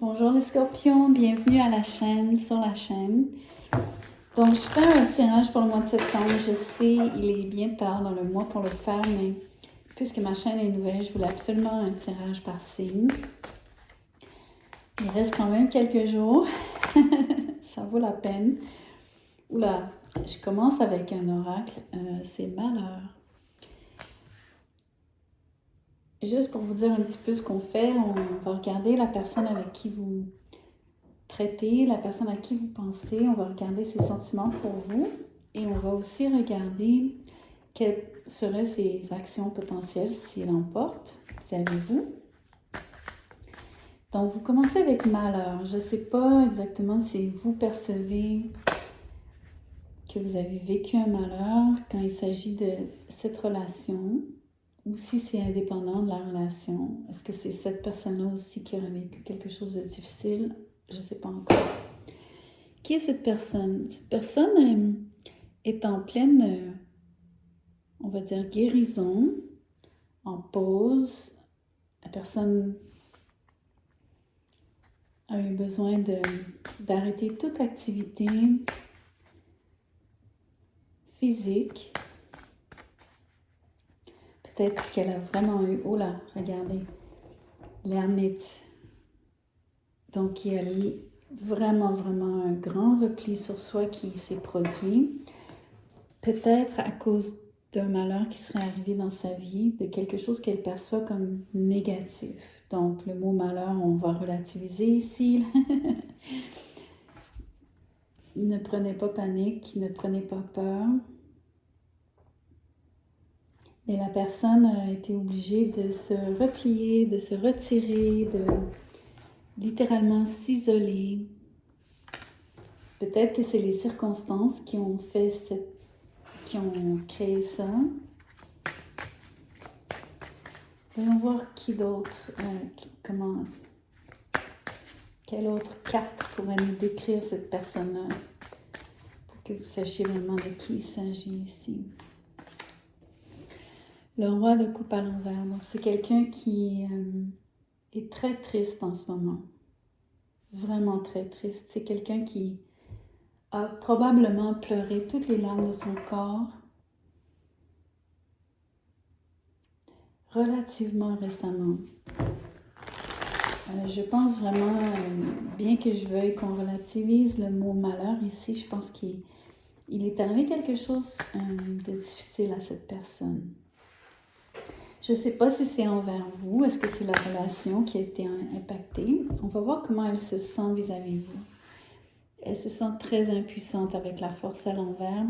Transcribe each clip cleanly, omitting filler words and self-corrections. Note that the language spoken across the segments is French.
Bonjour les scorpions, bienvenue à la chaîne, sur la chaîne. Donc je fais un tirage pour le mois de septembre. Je sais, il est bien tard dans le mois pour le faire, mais puisque ma chaîne est nouvelle, je voulais absolument un tirage par signe. Il reste quand même quelques jours, ça vaut la peine. Oula, je commence avec un oracle, c'est malheur. Juste pour vous dire un petit peu ce qu'on fait, on va regarder la personne avec qui vous traitez, la personne à qui vous pensez, on va regarder ses sentiments pour vous et on va aussi regarder quelles seraient ses actions potentielles s'il en porte, savez-vous. Donc vous commencez avec malheur. Je ne sais pas exactement si vous percevez que vous avez vécu un malheur quand il s'agit de cette relation ou si c'est indépendant de la relation. Est-ce que c'est cette personne-là aussi qui aurait vécu quelque chose de difficile? Je ne sais pas encore. Qui est cette personne? Cette personne est en pleine, on va dire, guérison, en pause. La personne a eu besoin d'arrêter toute activité physique. Peut-être qu'elle a vraiment eu... Oh là, regardez, l'ermite. Donc, il y a vraiment un grand repli sur soi qui s'est produit. Peut-être à cause d'un malheur qui serait arrivé dans sa vie, de quelque chose qu'elle perçoit comme négatif. Donc, le mot malheur, on va relativiser ici. Ne prenez pas panique, ne prenez pas peur. Mais la personne a été obligée de se replier, de se retirer, de littéralement s'isoler. Peut-être que c'est les circonstances qui ont créé ça. Voyons voir qui d'autre, quelle autre carte pourrait nous décrire cette personne-là pour que vous sachiez vraiment de qui il s'agit ici. Le roi de coupe à l'envers, donc c'est quelqu'un qui est très triste en ce moment. Vraiment très triste. C'est quelqu'un qui a probablement pleuré toutes les larmes de son corps relativement récemment. Je pense vraiment, bien que je veuille qu'on relativise le mot malheur ici, je pense qu'il est arrivé quelque chose de difficile à cette personne. Je ne sais pas si c'est envers vous, est-ce que c'est la relation qui a été impactée. On va voir comment elle se sent vis-à-vis de vous. Elle se sent très impuissante avec la force à l'envers.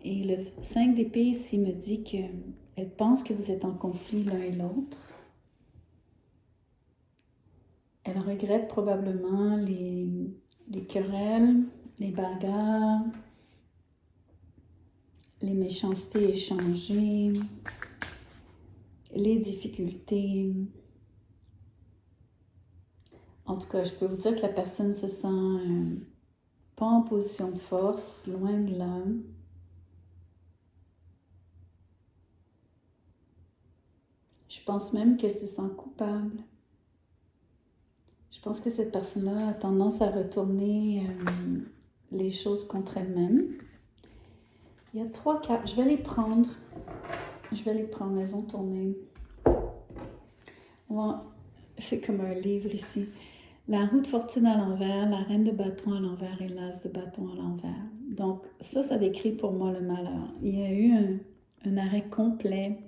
Et le 5 d'épée ici me dit qu'elle pense que vous êtes en conflit l'un et l'autre. Elle regrette probablement les querelles, les bagarres, les méchancetés échangées, les difficultés. En tout cas, je peux vous dire que la personne se sent pas en position de force, loin de là. Je pense même qu'elle se sent coupable. Je pense que cette personne-là a tendance à retourner les choses contre elle-même. Il y a 3 cartes. Je vais les prendre. Elles ont tourné. C'est comme un livre ici. La roue de fortune à l'envers, la reine de bâton à l'envers et l'as de bâton à l'envers. Donc ça décrit pour moi le malheur. Il y a eu un arrêt complet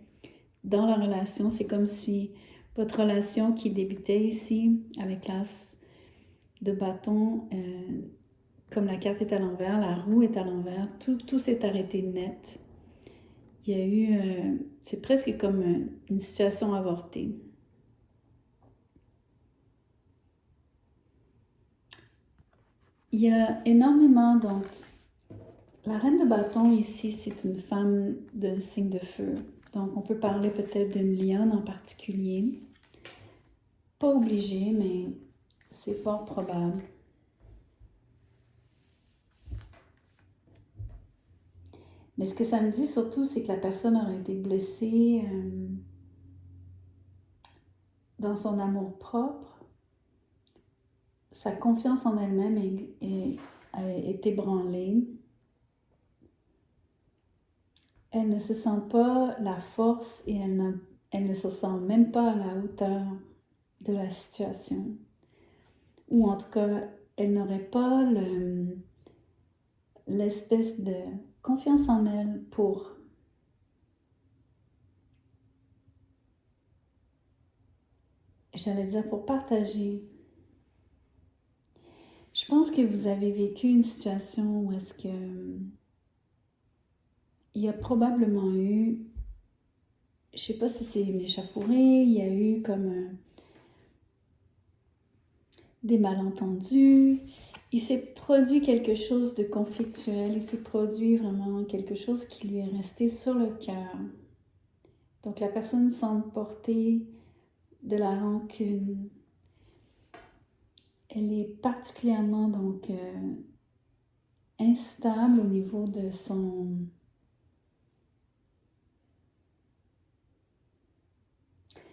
dans la relation. C'est comme si votre relation qui débutait ici avec l'as de bâton, comme la carte est à l'envers, la roue est à l'envers, tout s'est arrêté net. Il y a eu, c'est presque comme une situation avortée. Il y a énormément, donc, la reine de bâton ici, c'est une femme d'un signe de feu. Donc, on peut parler peut-être d'une lionne en particulier. Pas obligé, mais c'est fort probable. Mais ce que ça me dit surtout, c'est que la personne aurait été blessée dans son amour propre. sa confiance en elle-même est ébranlée. Elle ne se sent pas la force et elle ne se sent même pas à la hauteur de la situation. Ou en tout cas, elle n'aurait pas l'espèce de confiance en elle pour partager. Je pense que vous avez vécu une situation où est-ce que il y a probablement eu, je sais pas si c'est une échauffourée, il y a eu comme des malentendus, il s'est produit quelque chose de conflictuel, il s'est produit vraiment quelque chose qui lui est resté sur le cœur. Donc la personne semble porter de la rancune. Elle est particulièrement donc instable au niveau de son...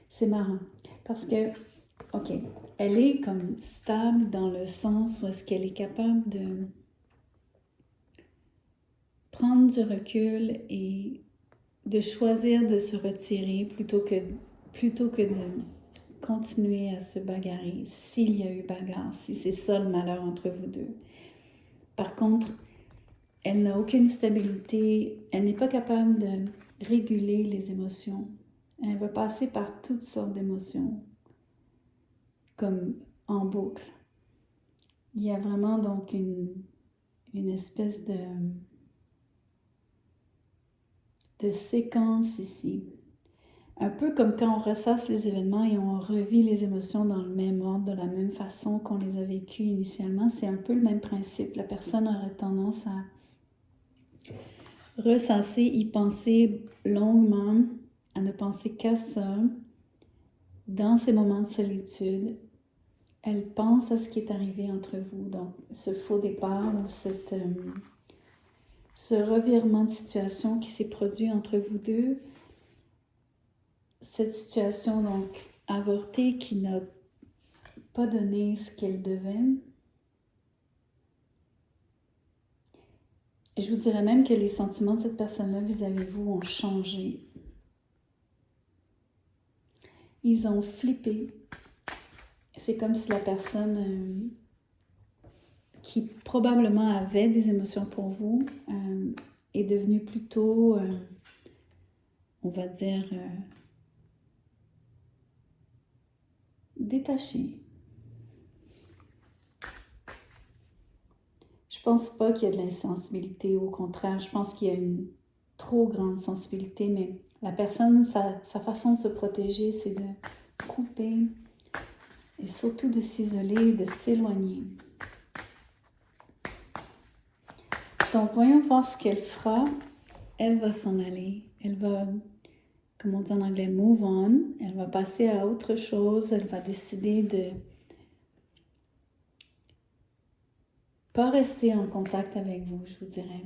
C'est marrant parce que, ok, elle est comme stable dans le sens où est-ce qu'elle est capable de prendre du recul et de choisir de se retirer plutôt que de continuer à se bagarrer s'il y a eu bagarre, si c'est ça le malheur entre vous deux. Par contre, elle n'a aucune stabilité, elle n'est pas capable de réguler les émotions. Elle va passer par toutes sortes d'émotions, comme en boucle. Il y a vraiment donc une espèce de séquence ici. Un peu comme quand on ressasse les événements et on revit les émotions dans le même ordre, de la même façon qu'on les a vécues initialement, c'est un peu le même principe. La personne aurait tendance à ressasser, y penser longuement, à ne penser qu'à ça. Dans ces moments de solitude, elle pense à ce qui est arrivé entre vous, donc ce faux départ ou ce revirement de situation qui s'est produit entre vous deux, cette situation donc avortée qui n'a pas donné ce qu'elle devait. Je vous dirais même que les sentiments de cette personne-là vis-à-vis de vous ont changé. Ils ont flippé. C'est comme si la personne qui probablement avait des émotions pour vous est devenue plutôt, on va dire, détachée. Je pense pas qu'il y a de l'insensibilité, au contraire, je pense qu'il y a une trop grande sensibilité, mais la personne, sa façon de se protéger, c'est de couper et surtout de s'isoler, de s'éloigner. Donc, voyons voir ce qu'elle fera. Elle va s'en aller. Elle va, comme on dit en anglais, move on. Elle va passer à autre chose. Elle va décider de pas rester en contact avec vous, je vous dirais.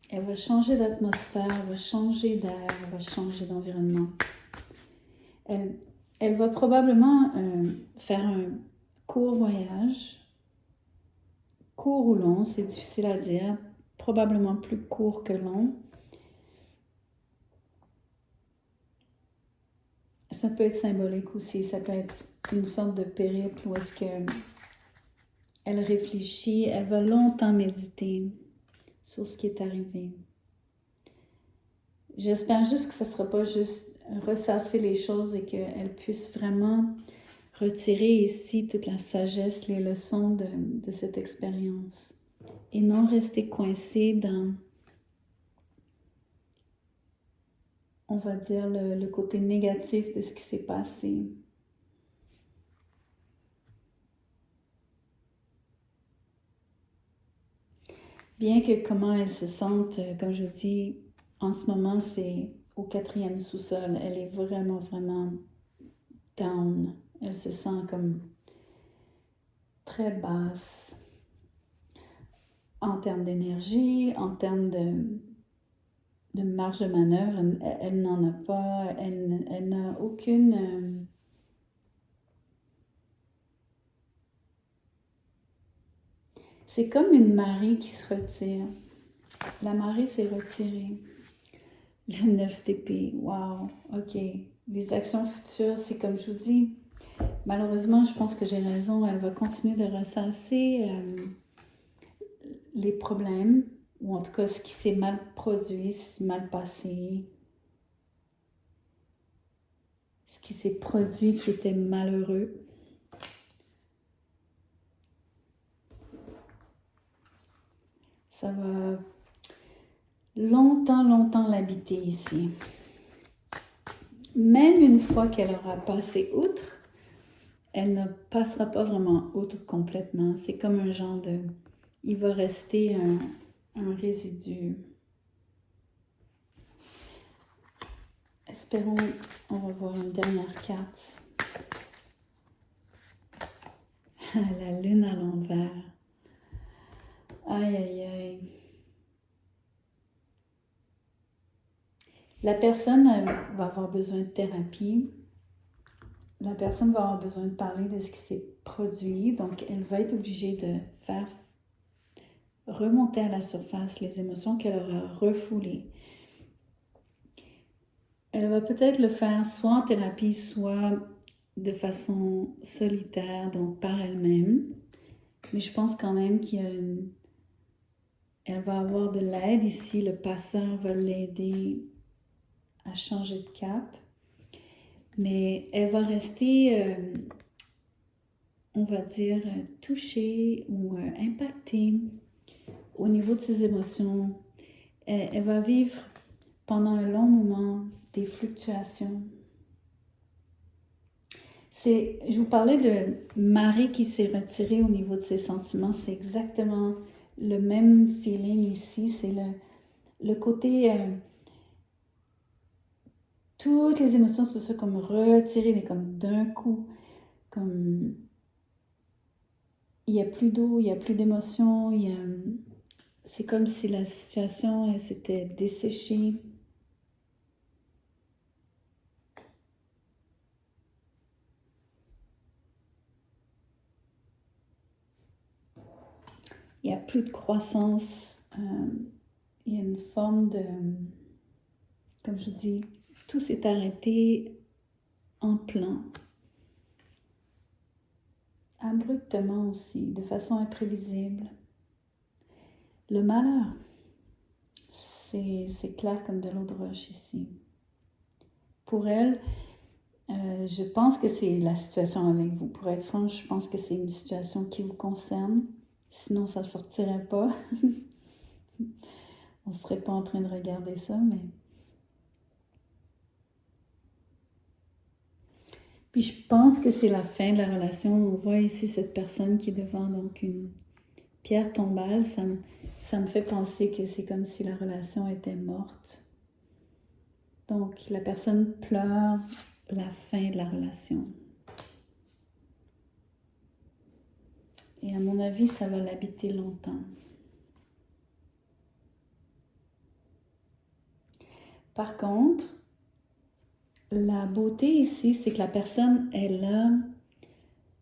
Elle va changer d'atmosphère, elle va changer d'air, elle va changer d'environnement. Elle va probablement faire un court voyage. Court ou long, c'est difficile à dire. Probablement plus court que long. Ça peut être symbolique aussi. Ça peut être une sorte de périple où est-ce qu'elle réfléchit. Elle va longtemps méditer sur ce qui est arrivé. J'espère juste que ça ne sera pas juste ressasser les choses et qu'elle puisse vraiment retirer ici toute la sagesse, les leçons de cette expérience et non rester coincée dans, on va dire, le côté négatif de ce qui s'est passé. Bien que comment elle se sente, comme je vous dis, en ce moment, c'est au 4e sous-sol. Elle est vraiment, vraiment down. Elle se sent comme très basse en termes d'énergie, en termes de marge de manœuvre. Elle n'en a pas, elle n'a aucune C'est comme une marée qui se retire. La marée s'est retirée. Le 9 d'épée, wow, ok. Les actions futures, c'est comme je vous dis, malheureusement, je pense que j'ai raison, elle va continuer de ressasser les problèmes, ou en tout cas ce qui s'est mal produit, mal passé, ce qui s'est produit qui était malheureux. Ça va longtemps l'habiter ici. Même une fois qu'elle aura passé outre, elle ne passera pas vraiment outre complètement. C'est comme un genre de... Il va rester un résidu. Espérons, on va voir une dernière carte. La lune à l'envers. Aïe, aïe, aïe. La personne va avoir besoin de thérapie. La personne va avoir besoin de parler de ce qui s'est produit. Donc, elle va être obligée de faire remonter à la surface les émotions qu'elle aura refoulées. Elle va peut-être le faire soit en thérapie, soit de façon solitaire, donc par elle-même. Mais je pense quand même qu'elle va avoir de l'aide ici. Le passeur va l'aider à changer de cap. Mais elle va rester, on va dire, touchée ou impactée au niveau de ses émotions. Elle va vivre pendant un long moment des fluctuations. Je vous parlais de marée qui s'est retirée au niveau de ses sentiments. C'est exactement le même feeling ici. C'est le côté... toutes les émotions se sont comme retirées, mais comme d'un coup. Comme... Il n'y a plus d'eau, il n'y a plus d'émotions. C'est comme si la situation s'était desséchée. Il n'y a plus de croissance. Il y a une forme de... Comme je vous dis, tout s'est arrêté en plan. Abruptement aussi, de façon imprévisible. Le malheur, c'est clair comme de l'eau de roche ici. Pour elle, je pense que c'est la situation avec vous. Pour être franche, je pense que c'est une situation qui vous concerne. Sinon, ça ne sortirait pas. On ne serait pas en train de regarder ça, mais... Puis je pense que c'est la fin de la relation. On voit ici cette personne qui est devant donc une pierre tombale. Ça me fait penser que c'est comme si la relation était morte. Donc la personne pleure la fin de la relation. Et à mon avis, ça va l'habiter longtemps. Par contre, la beauté ici, c'est que la personne, elle a,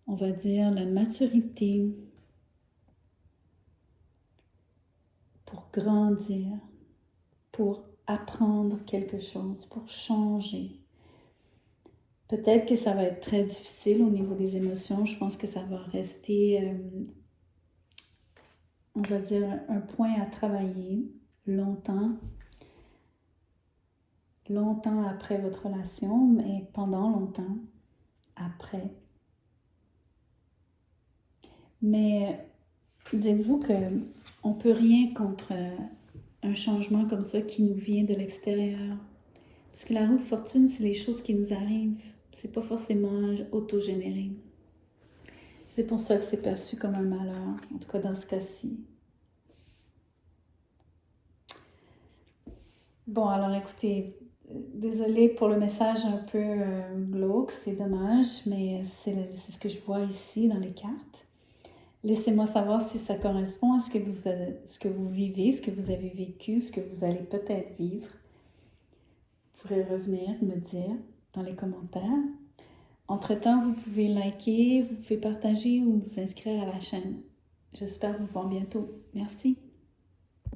on va dire, la maturité pour grandir, pour apprendre quelque chose, pour changer. Peut-être que ça va être très difficile au niveau des émotions. Je pense que ça va rester, on va dire, un point à travailler longtemps après votre relation, mais pendant longtemps après. Mais dites-vous qu'on ne peut rien contre un changement comme ça qui nous vient de l'extérieur. Parce que la roue de fortune, c'est les choses qui nous arrivent. C'est pas forcément autogénéré. C'est pour ça que c'est perçu comme un malheur, en tout cas dans ce cas-ci. Bon, alors écoutez, désolée pour le message un peu glauque, c'est dommage, mais c'est ce que je vois ici dans les cartes. Laissez-moi savoir si ça correspond à ce que vous vivez, ce que vous avez vécu, ce que vous allez peut-être vivre. Vous pourrez revenir me dire dans les commentaires. Entre-temps, vous pouvez liker, vous pouvez partager ou vous inscrire à la chaîne. J'espère vous voir bientôt. Merci.